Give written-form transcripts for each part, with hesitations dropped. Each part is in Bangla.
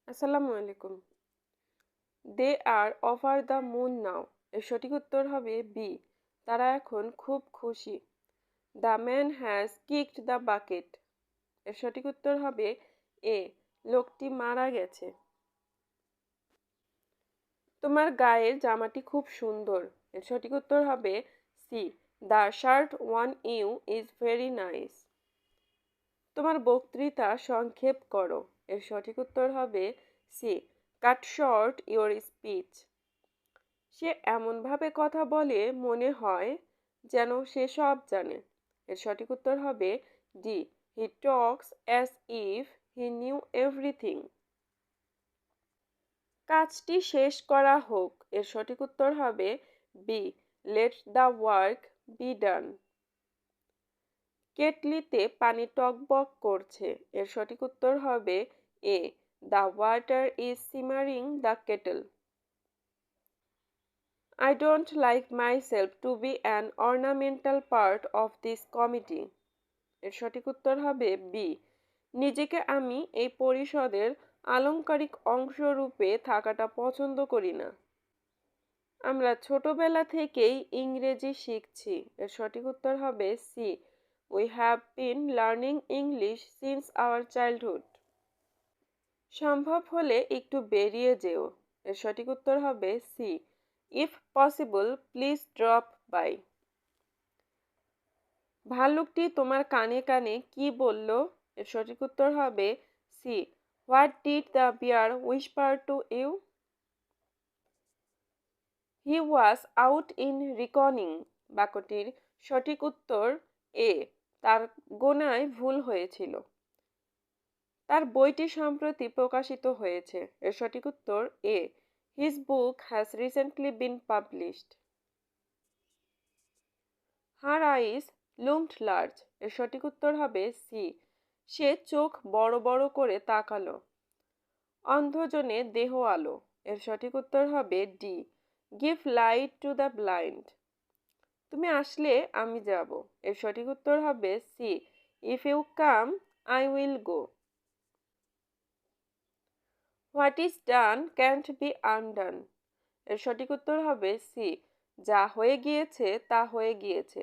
আসসালামু আলাইকুম। দে আর ওভার দ্য মুন নাও। এর সঠিক উত্তর হবে বি। তারা এখন খুব খুশি। The man has kicked the bucket. এর সঠিক উত্তর হবে এ। লোকটি মারা গেছে। তোমার গায়ের জামাটি খুব সুন্দর। এর সঠিক উত্তর হবে C. The shirt one you is very nice. তোমার বক্তৃতা সংক্ষেপ করো। এর সঠিক উত্তর হবে C. Cut short your speech. সে এমনভাবে কথা বলে মনে হয় যেন সে সব জানে। এর সঠিক উত্তর হবে D. He talks as if he knew everything. কাজটি শেষ করা হোক। এর সঠিক উত্তর হবে B. Let the work be done. কেটলিতে পানি টগবগ করছে। এর সঠিক উত্তর হবে A. The water is simmering the kettle. I don't like myself to be an ornamental part of this committee. এর সঠিক উত্তর হবে বি। নিজেকে আমি এই পরিষদের আলংকারিক অংশ রূপে থাকাটা পছন্দ করি না। আমরা ছোটবেলা থেকেই ইংরেজি শিখছি। এর সঠিক উত্তর হবে C. We have been learning English since our childhood. সম্ভব হলে একটু বেরিয়ে যেও। এর সঠিক উত্তর হবে C. If possible please drop by. ভাল্লুকটি তোমার কানে কানে কি বলল? এর সঠিক উত্তর হবে C. What did the bear whisper to you? He was out in reckoning. বাক্যটির সঠিক উত্তর এ। তার গোনায় ভুল হয়েছিল। তার বইটি সম্প্রতি প্রকাশিত হয়েছে। এর সঠিক উত্তর A. His book has recently been published. Her eyes loomed large. এর সঠিক উত্তর হবে সি। সে চোখ বড় বড় করে তাকালো। অন্ধজনে দেহ আলো। এর সঠিক উত্তর হবে D. Give light to the blind. তুমি আসলে আমি যাব। এর সঠিক উত্তর হবে C. If you come I will go. What is done can't be undone. এর সঠিক উত্তর হবে সি। যা হয়ে গিয়েছে তা হয়ে গিয়েছে।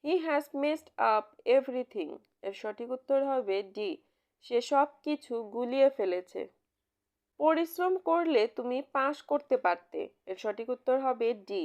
He has messed up everything. এর সঠিক উত্তর হবে ডি। সে সব কিছু গুলিয়ে ফেলেছে। পরিশ্রম করলে তুমি পাস করতে পারতে। এর সঠিক উত্তর হবে D.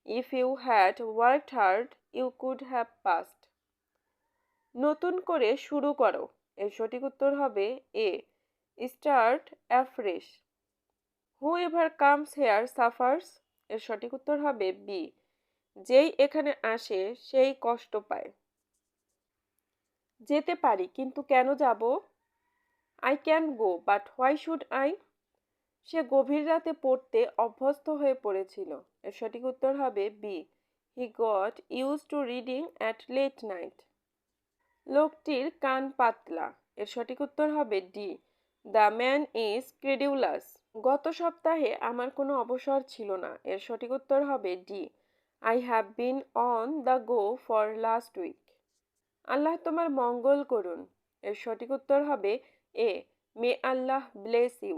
If you had worked hard you could have passed. নতুন করে শুরু করো। এর সঠিক উত্তর হবে A. Start afresh. Whoever comes here suffers. এর সঠিক উত্তর হবে বি। যেই এখানে আসে সেই কষ্ট পায়। যেতে পারি কিন্তু কেন যাব? I can go but why should I? সে গভীর রাতে পড়তে অভ্যস্ত হয়ে পড়েছিল। এর সঠিক উত্তর হবে B. He got use to reading at late night. লোকটির কান পাতলা। এর সঠিক উত্তর হবে D. The man is credulous. গত সপ্তাহে আমার কোনো অবসর ছিল না। এর সঠিক উত্তর হবে D. I have been on the go for last week. আল্লাহ তোমার মঙ্গল করুন। এর সঠিক উত্তর হবে এ। মে আল্লাহ ব্লেস ইউ।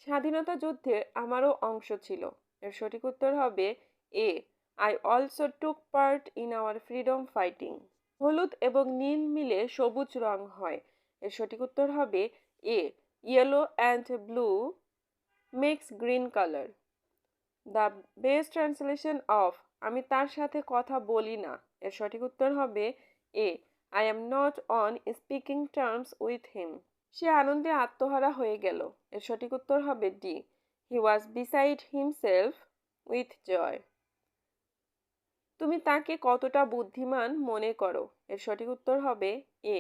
স্বাধীনতা যুদ্ধে আমারও অংশ ছিল। এর সঠিক উত্তর হবে A. I also took part in our freedom fighting. হলুদ এবং নীল মিলে সবুজ রং হয়। এর সঠিক উত্তর হবে A. Yellow and blue makes green colour. The best translation of আমি তার সাথে কথা বলি না। এর সঠিক উত্তর হবে A. I am not on speaking terms with him. সে আনন্দে আত্মহারা হয়ে গেল। এর সঠিক উত্তর হবে D. He was beside himself with joy. তুমি তাকে কতটা বুদ্ধিমান মনে করো? এর সঠিক উত্তর হবে A.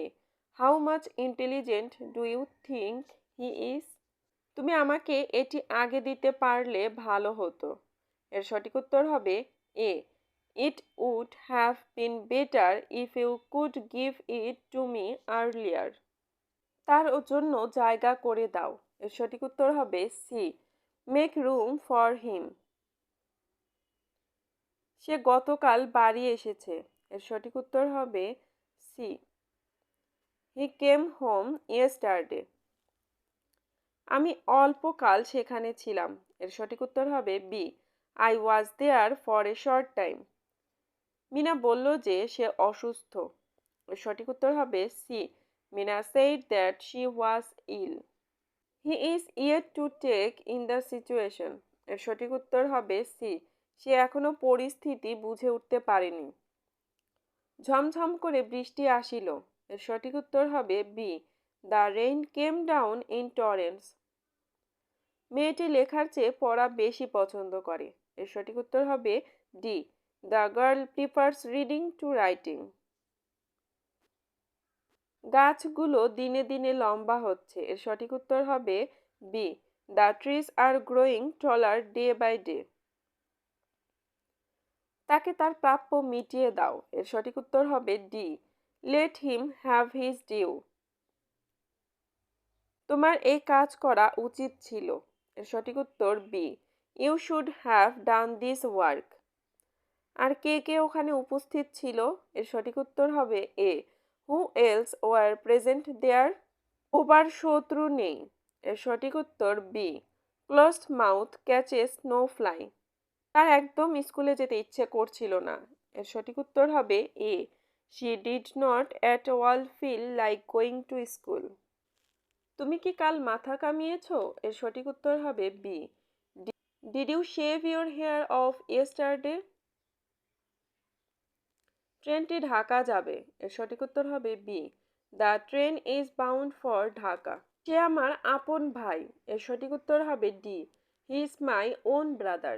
How much intelligent do you think he is? তুমি আমাকে এটি আগে দিতে পারলে ভালো হতো। এর সঠিক উত্তর হবে A. It would have been better if you could give it to me earlier. তার জন্য জায়গা করে দাও। এর সঠিক উত্তর হবে C. Make room for him. সে গতকাল বাড়ি এসেছে। এর সঠিক উত্তর হবে C. He came home yesterday. আমি অল্পকাল সেখানে ছিলাম। এর সঠিক উত্তর হবে B. I was there for a short time. Mina বলল যে সে অসুস্থ। এর সঠিক উত্তর হবে C. Meena said that she was ill. He is yet to take in the situation. এর সঠিক উত্তর হবে সি। সে এখনো পরিস্থিতি বুঝে উঠতে পারেনি। ঝমঝম করে বৃষ্টি আসিল। এর সঠিক উত্তর হবে B. The rain came down in torrents. মেয়েটি লেখার চেয়ে পড়া বেশি পছন্দ করে। এর সঠিক উত্তর হবে D. The girl prefers reading to writing. গাছগুলো দিনে দিনে লম্বা হচ্ছে। এর সঠিক উত্তর হবে B. The trees are growing taller day by day. তাকে তার প্রাপ্য মিটিয়ে দাও। এর সঠিক উত্তর হবে D. Let him have his due. তোমার এই কাজ করা উচিত ছিল। এর সঠিক উত্তর B. You should have done this work. আর কে কে ওখানে উপস্থিত ছিল? এর সঠিক উত্তর হবে এ। Who else were present there. ওবার শত্রু নেই। এর সঠিক উত্তর B. Closed mouth catches no fly. তার একদম স্কুলে যেতে ইচ্ছে করছিল না। এর সঠিক উত্তর হবে A. She did not at all feel like going to school. তুমি কি কাল মাথা কামিয়েছো? এর সঠিক উত্তর হবে B. Did you shave your hair off yesterday? ট্রেনটি ঢাকা যাবে। এর সঠিক উত্তর হবে B. The train is bound for Dhaka. সে আমার আপন ভাই। এর সঠিক উত্তর হবে D. He is my own brother.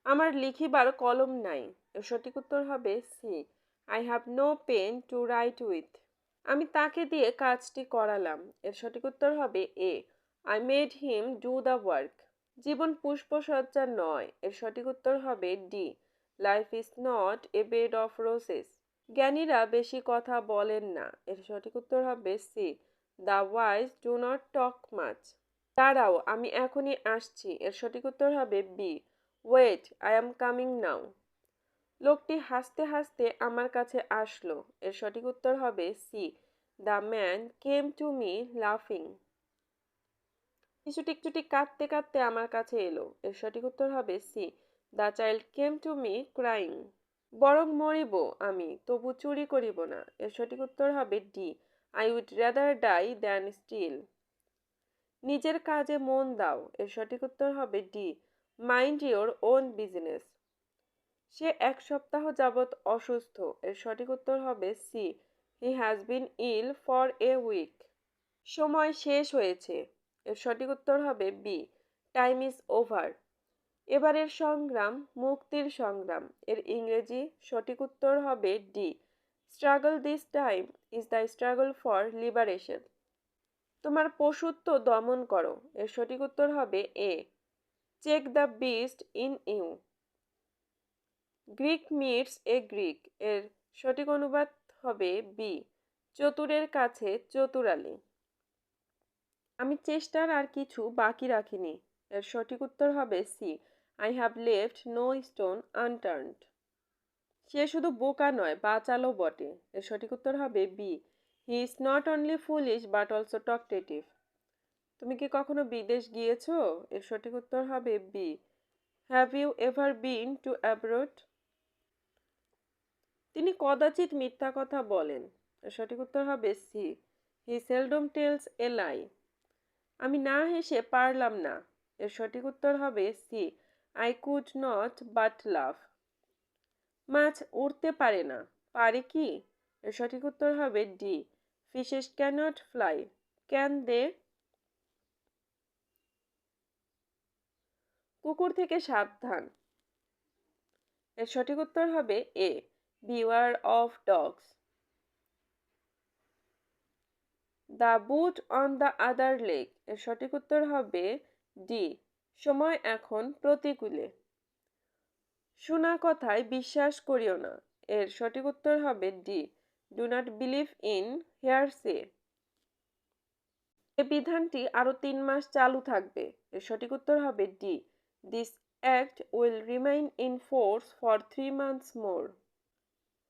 আমার লিখিবার কলম নাই। এর সঠিক উত্তর হবে C. I have no pen to write with. আমি তাকে দিয়ে কাজটি করালাম। এর সঠিক উত্তর হবে A. I made him do the work. জীবন পুষ্পসজ্জা নয়। এর সঠিক উত্তর হবে D. Life is not a bed of roses. জ্ঞানীরা বেশি কথা বলেন না। এর সঠিক উত্তর হবে C. The wise do not talk much. দাঁড়াও, আমি এখনই আসছি। এর সঠিক উত্তর হবে B. Wait, I am coming now. লোকটি হাসতে হাসতে আমার কাছে আসলো। এর সঠিক উত্তর হবে C. The man came to me লাফিং। শিশুটি কাঁদতে কাঁদতে আমার কাছে এলো। এর সঠিক উত্তর হবে C. The child came to me crying. বরং মরিব আমি, তবু চুরি করিব না। এর সঠিক উত্তর হবে D. I would rather die than steal. নিজের কাজে মন দাও। এর সঠিক উত্তর হবে D. Mind your own business. সে এক সপ্তাহ যাবৎ অসুস্থ। এর সঠিক উত্তর হবে C. He has been ill for a week. সময় শেষ হয়েছে। এর সঠিক উত্তর হবে বি। Time is over. এবারের সংগ্রাম মুক্তির সংগ্রাম। এর ইংরেজি সঠিক উত্তর হবে D. Struggle this time is the struggle for liberation. তোমার পশুত্ব দমন করো। এর সঠিক উত্তর হবে A. Check the beast in you. Greek meets a Greek. এর সঠিক অনুবাদ হবে বি। চতুরের কাছে চতুরালি। আমি চেষ্টার আর কিছু বাকি রাখিনি। এর সঠিক উত্তর হবে C. I have left no stone unturned. সে শুধু বোকা নয়, বাচালও বটে। এর সঠিক উত্তর হবে B. He is not only foolish but also talkative. তুমি কি কখনো বিদেশ গিয়েছো? এর সঠিক উত্তর হবে B. Have you ever been to abroad? তিনি কদাচিৎ মিথ্যা কথা বলেন। এর সঠিক উত্তর হবে C. He seldom tells a lie. আমি না হেসে পারলাম না। এর সঠিক উত্তর হবে C. I could not but laugh. মাছ উড়তে পারে না, পারে কি? এর সঠিক উত্তর হবে D. Fishes can't fly, can they? কুকুর থেকে সাবধান। এর সঠিক উত্তর হবে A. Beware of dogs. The boot on the other leg. এর সঠিক উত্তর হবে ডি। সময় এখন প্রতিকূলে। শোনা কথায় বিশ্বাস করিও না। এর সঠিক উত্তর হবে D. Do not believe in hearsay. এ বিধানটি আরও 3 মাস চালু থাকবে। এর সঠিক উত্তর হবে D. This act will remain in force for 3 months more.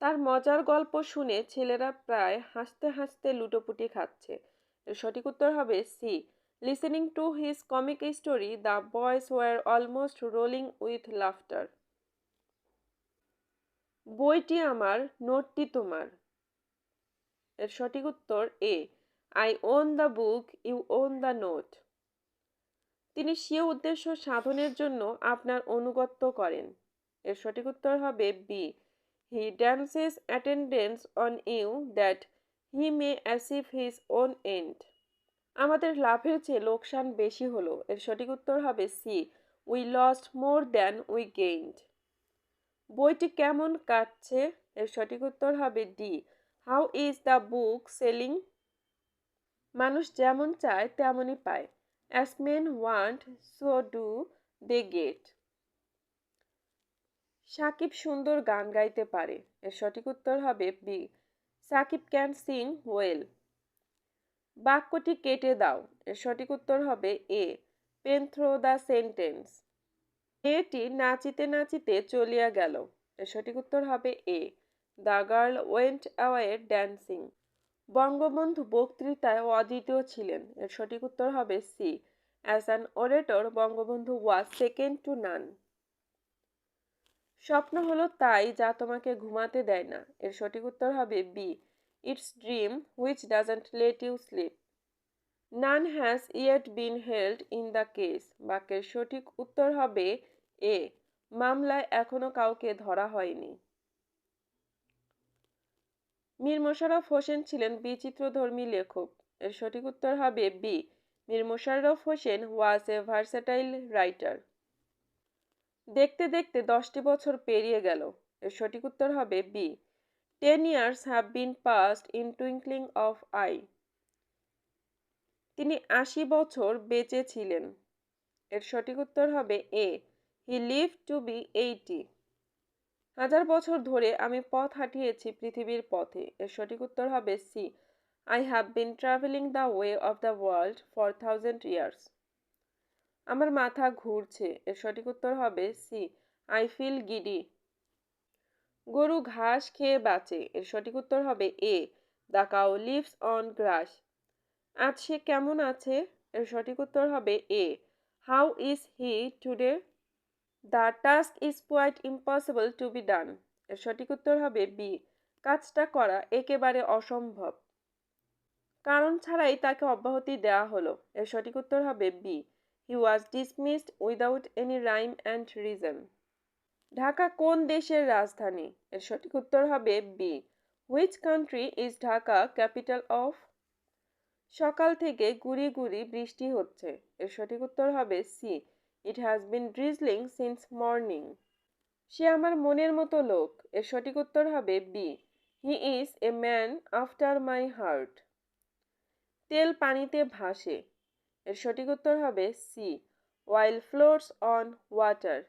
তার মজার গল্প শুনে ছেলেরা প্রায় হাসতে হাসতে লুটোপুটি খাচ্ছে। এর সঠিক উত্তর হবে C. Listening to his comic story, the boys were almost rolling with laughter. বইটি আমার, নোটটি তোমার। এর সঠিক উত্তর এ। I own the book, you own the note. তিনি স্বীয় উদ্দেশ্য সাধনের জন্য আপনার আনুগত্য করেন। এর সঠিক উত্তর হবে B. He dances attendance on you that he may achieve his own end. আমাদের লাভের চেয়ে লোকসান বেশি হলো। এর সঠিক উত্তর হবে C. We lost more than we gained. বইটি কেমন কাটছে? এর সঠিক উত্তর হবে D. How is the book selling? মানুষ যেমন চায় তেমনই পায়। As men want, so do they get. Shakib সুন্দর গান গাইতে পারে। এর সঠিক উত্তর হবে B. Sakib can sing well. বাক্যটি কেটে দাও। এর সঠিক উত্তর হবে A. Pen through the sentence. মেয়েটি নাচিতে নাচিতে চলিয়া গেল। এর সঠিক উত্তর হবে A. The girl went away dancing. Bangabandhu বক্তৃতায় অদ্বিতীয় ছিলেন। এর সঠিক উত্তর হবে C. As an orator Bangabandhu was second to none. স্বপ্ন হলো তাই যা তোমাকে ঘুমাতে দেয় না। এর সঠিক উত্তর হবে B. It's dream which doesn't let you sleep. None has yet been held in the case. বাক্যের সঠিক উত্তর হবে এ। মামলায় এখনো কাউকে ধরা হয়নি। মীর মোশাররফ হোসেন ছিলেন বিচিত্রধর্মী লেখক। এর সঠিক উত্তর হবে বি। মীর মোশাররফ হোসেন ওয়াজ এ ভার্সেটাইল রাইটার। দেখতে দেখতে 10টি বছর পেরিয়ে গেল। এর সঠিক উত্তর হবে B. 10 years have been passed in twinkling of eye. তিনি 80 বছর বেঁচে ছিলেন। এর সঠিক উত্তর হবে এ। He lived to be 80. 1000 বছর ধরে আমি পথ হাঁটিয়েছি পৃথিবীর পথে। এর সঠিক উত্তর হবে C. I have been traveling the way of the world for 1000 years. আমার মাথা ঘুরছে। এর সঠিক উত্তর হবে সি। I feel giddy. গরু ঘাস খেয়ে বাঁচে। এর সঠিক উত্তর হবে এ। The cow lives on grass. আজ সে কেমন আছে? এর সঠিক উত্তর হবে এ। How is he today? The task is quite impossible to be done. এর সঠিক উত্তর হবে বি। কাজটা করা একেবারে অসম্ভব। কারণ ছাড়াই তাকে অব্যাহতি দেওয়া হলো। এর সঠিক উত্তর হবে B. He was dismissed without any rhyme and reason. Dhaka কোন দেশের রাজধানী? এর সঠিক উত্তর হবে B. Which country is Dhaka capital of? সকাল থেকে গুড়ি গুড়ি বৃষ্টি হচ্ছে। এর সঠিক উত্তর হবে C. It has been drizzling since morning. সে আমার মনের মতো লোক। এর সঠিক উত্তর হবে B. He is a man after my heart. তেল পানিতে ভাসে। এর সঠিক উত্তর হবে C. While floats on water.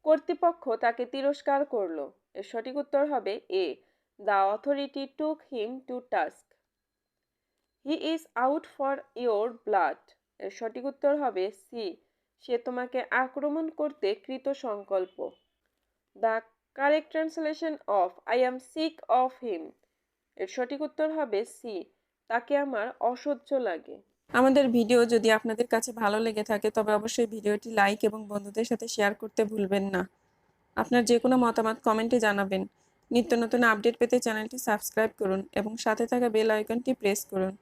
কর্তৃপক্ষ তাকে তিরস্কার করলো। এর সঠিক উত্তর হবে এ। The authority took him to task. He is out for your blood. এর সঠিক উত্তর হবে সি। সে তোমাকে আক্রমণ করতে কৃত সংকল্প। The correct translation of I am sick of him. এর সঠিক উত্তর হবে সি। তাকে আমার অসহ্য লাগে। আমাদের ভিডিও যদি আপনাদের কাছে ভালো লেগে থাকে তবে অবশ্যই ভিডিওটি লাইক এবং বন্ধুদের সাথে শেয়ার করতে ভুলবেন না। আপনার যে কোনো মতামত কমেন্টে জানাবেন। নিত্য নতুন আপডেট পেতে চ্যানেলটি সাবস্ক্রাইব করুন এবং সাথে থাকা বেল আইকনটি প্রেস করুন।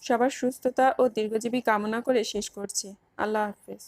সবার সুস্থতা ও দীর্ঘজীবী কামনা করে শেষ করছি। আল্লাহ হাফেজ।